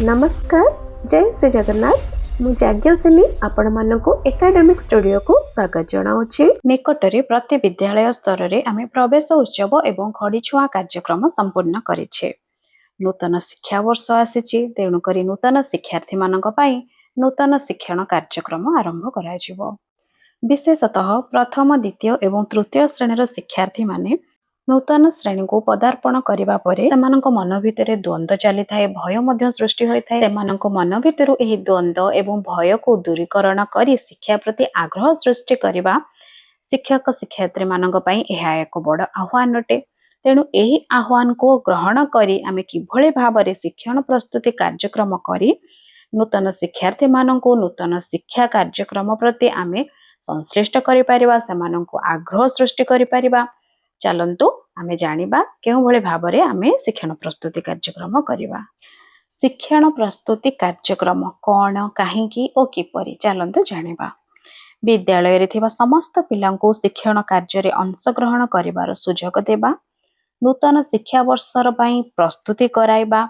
नमस्कार जय श्री जगन्नाथ मु जाज्ञसेनी आपण मानक एकाडेमिक स्टूडियो को स्वागत जनाऊँगी। निकटरे प्रति विद्यालय स्तर में आम प्रवेश उत्सव एवं खड़ी छुआ कार्यक्रम संपूर्ण करिछे। नूतन शिक्षा वर्ष आसी तेणुक नूतन शिक्षार्थी मानक पई नूतन शिक्षण कार्यक्रम आरंभ कराजिवो। विशेषतः प्रथम द्वितीय एवं तृतीय श्रेणीर शिक्षार्थी माने नूतन श्रेणी को पदार्पण करने पर सेमानक मन भितर द्वंद्व चली थाए, भय मध्य सृष्टि होता है। सेमानक मन भितर एही द्वंद्व एवं भय को दूरीकरण करी शिक्षा प्रति आग्रह सृष्टि करने शिक्षक शिक्षयित्री मानक पई यह एक बड़ आह्वान अटे। तेणु यही आह्वान को ग्रहण करी आमे किभଳି भाबरे शिक्षण प्रस्तुति कार्यक्रम करी नूतन शिक्षार्थी मानक नूतन शिक्षा कार्यक्रम प्रति आमे संश्लिष्ट करि परिबा, सेमानक आग्रह सृष्टि करि परिबा। चलंतु आमे जानिबा केउ भଳି भाबरे आमे शिक्षण प्रस्तुति कार्यक्रम करिबा। शिक्षण प्रस्तुति कार्यक्रम कौन, काहींकी ओ किपरि चलंतु जानिबा। विद्यालय रे थिबा समस्त पिलांको शिक्षण कार्य रे अंशग्रहण करिवार सुजोग देबा, नूतन शिक्षा वर्षर पई प्रस्तुति कराइबा,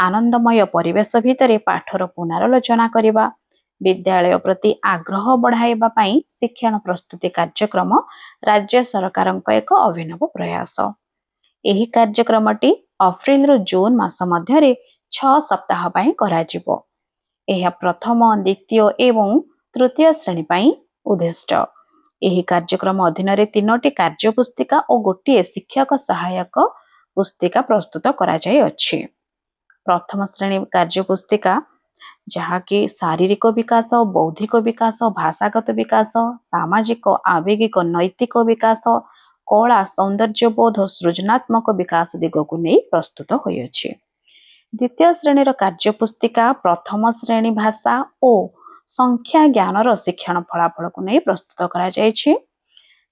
आनंदमय परिवेश भितरे पाठर पुनरालोचना करिबा, विद्यालय प्रति आग्रह बढ़ाइबा पई शिक्षण प्रस्तुति कार्यक्रम राज्य सरकार एक अभिनव प्रयास। एही कार्यक्रमटी अप्रिल रु जून मास मध्यरे 6 सप्ताह पई कराजिबो। एहा प्रथम द्वितीय एवं तृतीय श्रेणी पई उद्दिष्ट। एही कार्यक्रम अधीन रे 3टी कार्य पुस्तिका और गोटे शिक्षक सहायक पुस्तिका प्रस्तुत करा जाय अछि। प्रथम श्रेणी कार्य पुस्तिका जहाँकि शारीरिक विकास, बौद्धिक विकास, भाषागत विकास, सामाजिक आवेगिक नैतिक विकास, कला सौंदर्यबोध सृजनात्मक विकास दिग को नहीं प्रस्तुत होइछि। द्वितीय श्रेणीर कार्य पुस्तिका प्रथम श्रेणी भाषा और संख्या ज्ञानर शिक्षण फलाफल को नहीं प्रस्तुत करा जायछि।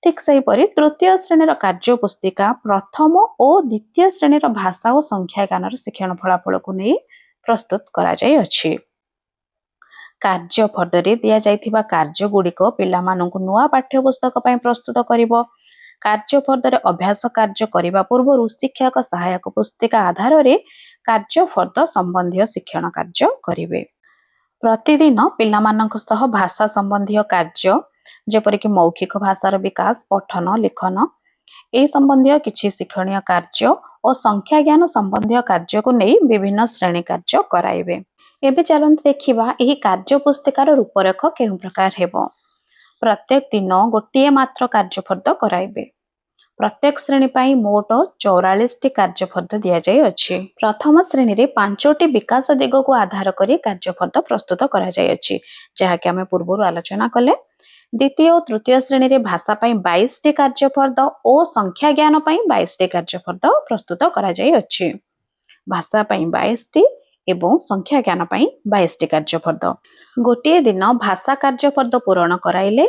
ठीक सेहीपरि तृतीय श्रेणीर कार्य पुस्तिका प्रथम और द्वितीय श्रेणीर भाषा और संख्या ज्ञानर शिक्षण फलाफल को नहीं प्रस्तुत करा जायछि। कार्य फर्दरे दिया जाइथिबा कार्य गुड़िक पिलामानंकु नुआ पाठ्यपुस्तक पई प्रस्तुत करिवो। कार्य फर्दरे अभ्यास कार्य करिबा पूर्व शिक्षक सहायक पुस्तिका आधार रे कार्य फर्द संबंधी शिक्षण कार्य करिवे। प्रतिदिन पिलामानंक सह भाषा संबंधी कार्य जेपरिक मौखिक भाषार विकास, पठन लिखन ए संबंधी किछि शिक्षणीय कार्य और संख्या ज्ञान संबंधी कार्य को नहीं विभिन्न श्रेणी कार्य कराइबे। एबे चलंत देखिबा एही कार्य पुस्तिकार रूपरेख केउ प्रकार हेबो। प्रत्येक दिन गोटे मात्र कार्य फर्द कराइबे। प्रत्येक श्रेणी पई मोट 44 टी कार्य फर्द दिया जाय अछि। प्रथम श्रेणी रे 5टी विकास दिग को आधार करी कार्य फर्द प्रस्तुत करा जाय अछि, जहा कि हमें पूर्व आलोचना कले। द्वितीय और तृतीय श्रेणी रे भाषा पई 22 टी कार्य फर्द और संख्या ज्ञान पई 22 टी कार्य फर्द प्रस्तुत करा जाय अछि। भाषा पई 22 टी एवं संख्या ज्ञान पई 22 टी कार्य फर्द। गोटे दिन भाषा कार्य फर्द पूरण कराइले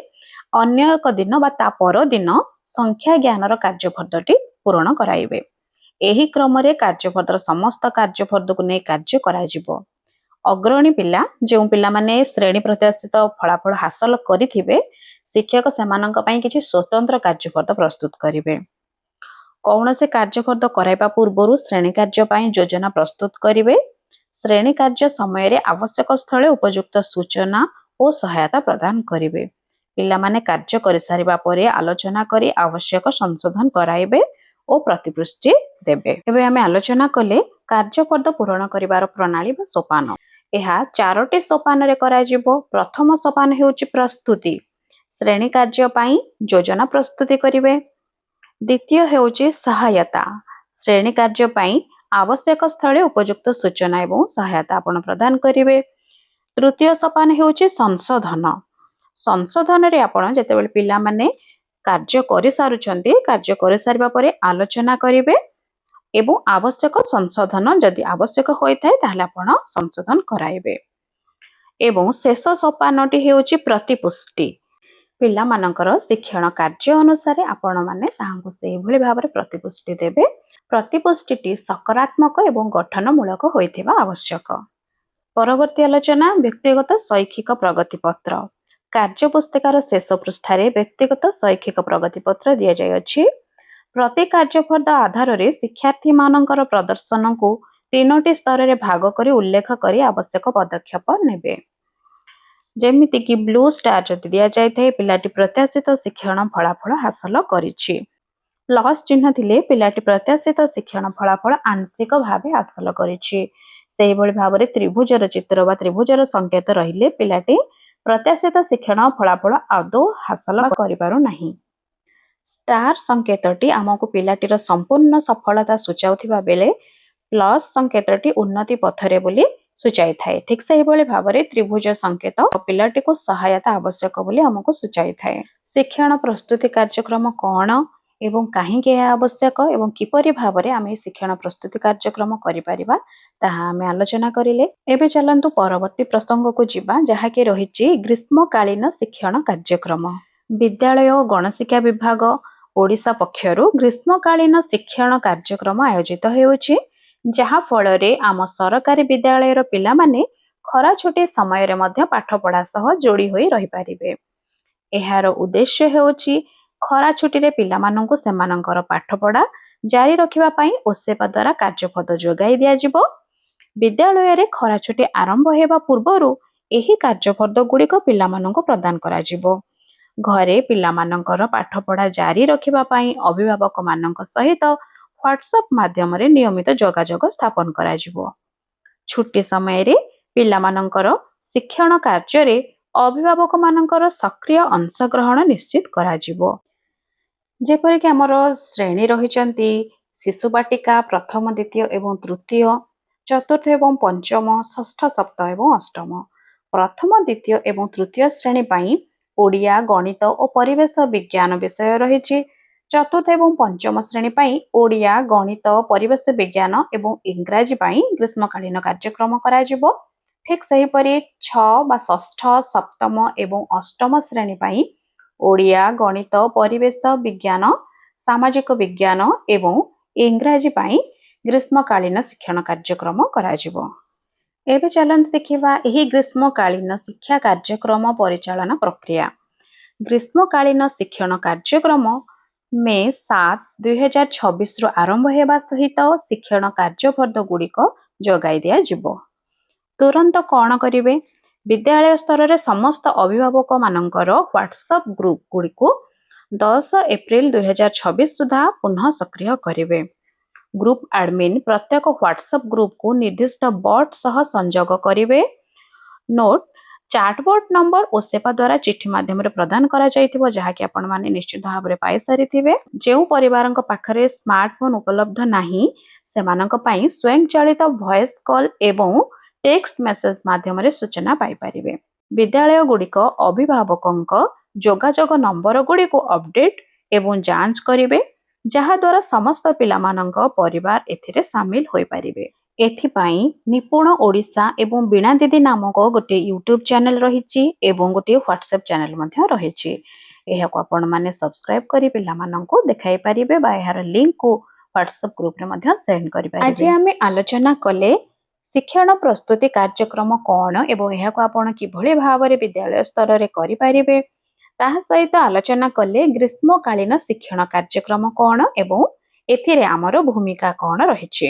अन्य एक दिन बा ता पर दिन संख्या ज्ञानर कार्य फर्दटी पूरण कराइबे। एही क्रम रे कार्य फर्दर समस्त कार्य फर्द को नै कार्य कराजिबो। अग्रणी पिला जो पिला माने श्रेणी प्रत्याशित फलाफल हासिल करिथिबे शिक्षक सेमानंक पई किछि स्वतंत्र कार्य फर्द प्रस्तुत करिवे। कौनसे कार्य फर्द कराइबा पूर्व श्रेणी कार्य पई योजना प्रस्तुत करिवे। श्रेणी कार्य समय रे आवश्यक स्थले उपयुक्त सूचना और सहायता प्रदान करिवे। पिला माने कार्य करि सारिबा परे आलोचना करी आवश्यक संशोधन कराइबे और प्रतिपुष्टि देबे। एबे हमें आलोचना कले कार्य फर्द पूरण करिवार प्रणाली बा सोपान। एहा 4टी सोपान रे कराजिबो। प्रथम सोपान हेउची प्रस्तुति। श्रेणी कार्य पई योजना प्रस्तुति करिवे। द्वितीय हेउची सहायता। श्रेणी कार्य पई आवश्यक स्थले उपयुक्त सूचना एवं सहायता आपण प्रदान करिवे। तृतीय सोपान हेउची संशोधन। संशोधन रे आपण जेतेबेले पिला माने कार्य करि सारुचंती कार्य करि सारिबा परे आलोचना करिवे एवं आवश्यक संशोधन जदि आवश्यक होय थाए ताहले आपण संशोधन कराइबे। एवं शेष सोपानटी हेउची प्रतिपुष्टि। पिला मानकर शिक्षण कार्य अनुसार आपण माने ताहांकु सेहि भली भाबरे प्रतिपुष्टि देबे। प्रतिपुष्टिटी सकारात्मक एवं गठनमूलक होइथिबा आवश्यक। परवर्ती आलोचना व्यक्तिगत शैक्षिक प्रगति पत्र। कार्य पुस्तिकार शेष पृष्ठारे व्यक्तिगत शैक्षिक प्रगति पत्र दिया जाय अछि। प्रति कार्य फर्द आधार रे शिक्षार्थी मानकर प्रदर्शन को ତିନୋଟି ସ୍ତରରେ ଭାଗ କରି ଉଲ୍ଲେଖ କରି ଆବଶ୍ୟକ ପଦକ୍ଷେପ ନେବେ। ଯେମିତିକି ବ୍ଲୁ ଷ୍ଟାର ଯଦି ଦିଆଯାଇଥାଏ ପିଲାଟି ପ୍ରତ୍ୟାଶିତ ଶିକ୍ଷଣ ଫଳାଫଳ ହାସଲ କରିଛି। ପ୍ଲସ୍ ଚିହ୍ନ ଥିଲେ ପିଲାଟି ପ୍ରତ୍ୟାଶିତ ଶିକ୍ଷଣ ଫଳାଫଳ ଆଂଶିକ ଭାବେ ହାସଲ କରିଛି। ସେହିଭଳି ଭାବରେ ତ୍ରିଭୁଜର ଚିତ୍ର ବା ତ୍ରିଭୁଜର ସଂକେତ ରହିଲେ ପିଲାଟି ପ୍ରତ୍ୟାଶିତ ଶିକ୍ଷଣ ଫଳାଫଳ ଆଦୌ ହାସଲ କରିପାରୁନାହିଁ। ଷ୍ଟାର ସଂକେତଟି ଆମକୁ ପିଲାଟିର ସମ୍ପୂର୍ଣ୍ଣ ସଫଳତା ସୂଚାଉଥିବା ବେଳେ ପ୍ଲସ୍ ସଂକେତଟି ଉନ୍ନତି ପଥରେ ବୋଲି ସୂଚାଇଥାଏ। ଠିକ୍ ସେହିଭଳି ଭାବରେ ତ୍ରିଭୁଜ ସଂକେତ ପିଲାଟିକୁ ସହାୟତା ଆବଶ୍ୟକ ବୋଲି ଆମକୁ ସୂଚାଇଥାଏ। ଶିକ୍ଷଣ ପ୍ରସ୍ତୁତି କାର୍ଯ୍ୟକ୍ରମ କ'ଣ ଏବଂ କାହିଁକି ଏହା ଆବଶ୍ୟକ ଏବଂ କିପରି ଭାବରେ ଆମେ ଶିକ୍ଷଣ ପ୍ରସ୍ତୁତି କାର୍ଯ୍ୟକ୍ରମ କରିପାରିବା ତାହା ଆମେ ଆଲୋଚନା କରିଲେ। ଏବେ ଚାଲନ୍ତୁ ପରବର୍ତ୍ତୀ ପ୍ରସଙ୍ଗକୁ ଯିବା, ଯାହାକି ରହିଛି ଗ୍ରୀଷ୍ମକାଳୀନ ଶିକ୍ଷଣ କାର୍ଯ୍ୟକ୍ରମ। ବିଦ୍ୟାଳୟ ଓ ଗଣଶିକ୍ଷା ବିଭାଗ ଓଡ଼ିଶା ପକ୍ଷରୁ ଗ୍ରୀଷ୍ମକାଳୀନ ଶିକ୍ଷଣ କାର୍ଯ୍ୟକ୍ରମ ଆୟୋଜିତ ହେଉଛି, ଯାହା ଫଳରେ ଆମ ସରକାରୀ ବିଦ୍ୟାଳୟର ପିଲାମାନେ ଖରା ଛୁଟି ସମୟରେ ମଧ୍ୟ ପାଠପଢ଼ା ସହ ଯୋଡ଼ି ହୋଇ ରହିପାରିବେ। ଏହାର ଉଦ୍ଦେଶ୍ୟ ହେଉଛି ଖରା ଛୁଟିରେ ପିଲାମାନଙ୍କୁ ସେମାନଙ୍କର ପାଠପଢ଼ା ଜାରି ରଖିବା ପାଇଁ ଓସେପା ଦ୍ୱାରା କାର୍ଯ୍ୟପଦ ଯୋଗାଇ ଦିଆଯିବ। ବିଦ୍ୟାଳୟରେ ଖରା ଛୁଟି ଆରମ୍ଭ ହେବା ପୂର୍ବରୁ ଏହି କାର୍ଯ୍ୟପଦ ଗୁଡ଼ିକ ପିଲାମାନଙ୍କୁ ପ୍ରଦାନ କରାଯିବ। ଘରେ ପିଲାମାନଙ୍କର ପାଠପଢ଼ା ଜାରି ରଖିବା ପାଇଁ ଅଭିଭାବକମାନଙ୍କ ସହିତ ହ୍ୱାଟ୍ସଆପ୍ ମାଧ୍ୟମରେ ନିୟମିତ ଯୋଗାଯୋଗ ସ୍ଥାପନ କରାଯିବ। ଛୁଟି ସମୟରେ ପିଲାମାନଙ୍କର ଶିକ୍ଷଣ କାର୍ଯ୍ୟରେ ଅଭିଭାବକମାନଙ୍କର ସକ୍ରିୟ ଅଂଶଗ୍ରହଣ ନିଶ୍ଚିତ କରାଯିବ। ଯେପରିକି ଆମର ଶ୍ରେଣୀ ରହିଛନ୍ତି ଶିଶୁ ବାଟିକା ପ୍ରଥମ, ଦ୍ୱିତୀୟ ଏବଂ ତୃତୀୟ, ଚତୁର୍ଥ ଏବଂ ପଞ୍ଚମ, ଷଷ୍ଠ, ସପ୍ତମ ଏବଂ ଅଷ୍ଟମ। ପ୍ରଥମ, ଦ୍ୱିତୀୟ ଏବଂ ତୃତୀୟ ଶ୍ରେଣୀ ପାଇଁ ଓଡ଼ିଆ, ଗଣିତ ଓ ପରିବେଶ ବିଜ୍ଞାନ ବିଷୟ ରହିଛି। ଚତୁର୍ଥ ଏବଂ ପଞ୍ଚମ ଶ୍ରେଣୀ ପାଇଁ ଓଡ଼ିଆ, ଗଣିତ, ପରିବେଶ ବିଜ୍ଞାନ ଏବଂ ଇଂରାଜୀ ପାଇଁ ଗ୍ରୀଷ୍ମକାଳୀନ କାର୍ଯ୍ୟକ୍ରମ କରାଯିବ। ଠିକ୍ ସେହିପରି 6 ବା ଷଷ୍ଠ, ସପ୍ତମ ଏବଂ ଅଷ୍ଟମ ଶ୍ରେଣୀ ପାଇଁ ଓଡ଼ିଆ, ଗଣିତ, ପରିବେଶ ବିଜ୍ଞାନ, ସାମାଜିକ ବିଜ୍ଞାନ ଏବଂ ଇଂରାଜୀ ପାଇଁ ଗ୍ରୀଷ୍ମକାଳୀନ ଶିକ୍ଷଣ କାର୍ଯ୍ୟକ୍ରମ କରାଯିବ। ଏବେ ଚାଲନ୍ତୁ ଦେଖିବା ଏହି ଗ୍ରୀଷ୍ମକାଳୀନ ଶିକ୍ଷା କାର୍ଯ୍ୟକ୍ରମ ପରିଚାଳନା ପ୍ରକ୍ରିୟା। ଗ୍ରୀଷ୍ମକାଳୀନ ଶିକ୍ଷଣ କାର୍ଯ୍ୟକ୍ରମ ମେ 7, 2026ରୁ ଆରମ୍ଭ ହେବା ସହିତ ଶିକ୍ଷଣ କାର୍ଯ୍ୟପଦ ଗୁଡ଼ିକ ଯୋଗାଇ ଦିଆଯିବ। ତୁରନ୍ତ କ'ଣ କରିବେ? ବିଦ୍ୟାଳୟ ସ୍ତରରେ ସମସ୍ତ ଅଭିଭାବକମାନଙ୍କର ହ୍ୱାଟ୍ସଆପ୍ ଗ୍ରୁପ୍ ଗୁଡ଼ିକୁ 10 ଏପ୍ରିଲ 2026 ସୁଦ୍ଧା ପୁନଃ ସକ୍ରିୟ କରିବେ। ଗ୍ରୁପ୍ ଆଡମିନ୍ ପ୍ରତ୍ୟେକ ହ୍ୱାଟ୍ସଆପ୍ ଗ୍ରୁପକୁ ନିର୍ଦ୍ଦିଷ୍ଟ ବଟ୍ ସହ ସଂଯୋଗ କରିବେ। ନୋଟ୍: ଚାଟବଟ୍ ନମ୍ବର ଓସେପା ଦ୍ୱାରା ଚିଠି ମାଧ୍ୟମରେ ପ୍ରଦାନ କରାଯାଇଥିବ, ଯାହାକି ଆପଣମାନେ ନିଶ୍ଚିତ ଭାବରେ ପାଇସାରିଥିବେ। ଯେଉଁ ପରିବାରଙ୍କ ପାଖରେ ସ୍ମାର୍ଟଫୋନ୍ ଉପଲବ୍ଧ ନାହିଁ ସେମାନଙ୍କ ପାଇଁ ସ୍ୱୟଂଚାଳିତ ଭଏସ୍ କଲ୍ ଏବଂ ଟେକ୍ସଟ ମେସେଜ ମାଧ୍ୟମରେ ସୂଚନା ପାଇପାରିବେ। ବିଦ୍ୟାଳୟ ଗୁଡ଼ିକ ଅଭିଭାବକଙ୍କ ଯୋଗାଯୋଗ ନମ୍ବର ଗୁଡ଼ିକୁ ଅପଡେଟ୍ ଏବଂ ଯାଞ୍ଚ କରିବେ, ଯାହାଦ୍ୱାରା ସମସ୍ତ ପିଲାମାନଙ୍କ ପରିବାର ଏଥିରେ ସାମିଲ ହୋଇପାରିବେ। ଏଥିପାଇଁ ନିପୁଣ ଓଡ଼ିଶା ଏବଂ ବୀଣା ଦିଦି ନାମକ ଗୋଟିଏ ୟୁଟ୍ୟୁବ୍ ଚ୍ୟାନେଲ ରହିଛି ଏବଂ ଗୋଟିଏ ହ୍ୱାଟ୍ସଆପ୍ ଚ୍ୟାନେଲ ମଧ୍ୟ ରହିଛି। ଏହାକୁ ଆପଣମାନେ ସବସ୍କ୍ରାଇବ୍ କରି ପିଲାମାନଙ୍କୁ ଦେଖାଇ ପାରିବେ ବା ଏହାର ଲିଙ୍କକୁ ହ୍ୱାଟ୍ସଆପ୍ ଗ୍ରୁପରେ ମଧ୍ୟ ସେଣ୍ଡ କରିପାରିବେ। ଆଜି ଆମେ ଆଲୋଚନା କଲେ ଶିକ୍ଷଣ ପ୍ରସ୍ତୁତି କାର୍ଯ୍ୟକ୍ରମ କ'ଣ ଏବଂ ଏହାକୁ ଆପଣ କିଭଳି ଭାବରେ ବିଦ୍ୟାଳୟ ସ୍ତରରେ କରିପାରିବେ, ତାହା ସହିତ ଆଲୋଚନା କଲେ ଗ୍ରୀଷ୍ମକାଳୀନ ଶିକ୍ଷଣ କାର୍ଯ୍ୟକ୍ରମ କ'ଣ ଏବଂ ଏଥିରେ ଆମର ଭୂମିକା କ'ଣ ରହିଛି।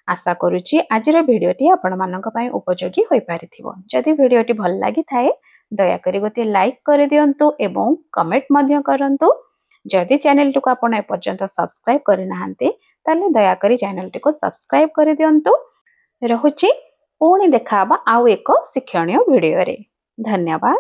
ଆଶା କରୁଛି ଆଜିର ଭିଡ଼ିଓଟି ଆପଣମାନଙ୍କ ପାଇଁ ଉପଯୋଗୀ ହୋଇପାରିଥିବ। ଯଦି ଭିଡ଼ିଓଟି ଭଲ ଲାଗିଥାଏ ଦୟାକରି ଗୋଟିଏ ଲାଇକ୍ କରିଦିଅନ୍ତୁ ଏବଂ କମେଣ୍ଟ ମଧ୍ୟ କରନ୍ତୁ। ଯଦି ଚ୍ୟାନେଲଟିକୁ ଆପଣ ଏପର୍ଯ୍ୟନ୍ତ ସବସ୍କ୍ରାଇବ୍ କରିନାହାନ୍ତି ତାହେଲେ ଦୟାକରି ଚ୍ୟାନେଲଟିକୁ ସବସ୍କ୍ରାଇବ୍ କରିଦିଅନ୍ତୁ। ରହୁଛି, ପୁଣି ଦେଖା ହେବା ଆଉ ଏକ ଶିକ୍ଷଣୀୟ ଭିଡ଼ିଓରେ। ଧନ୍ୟବାଦ।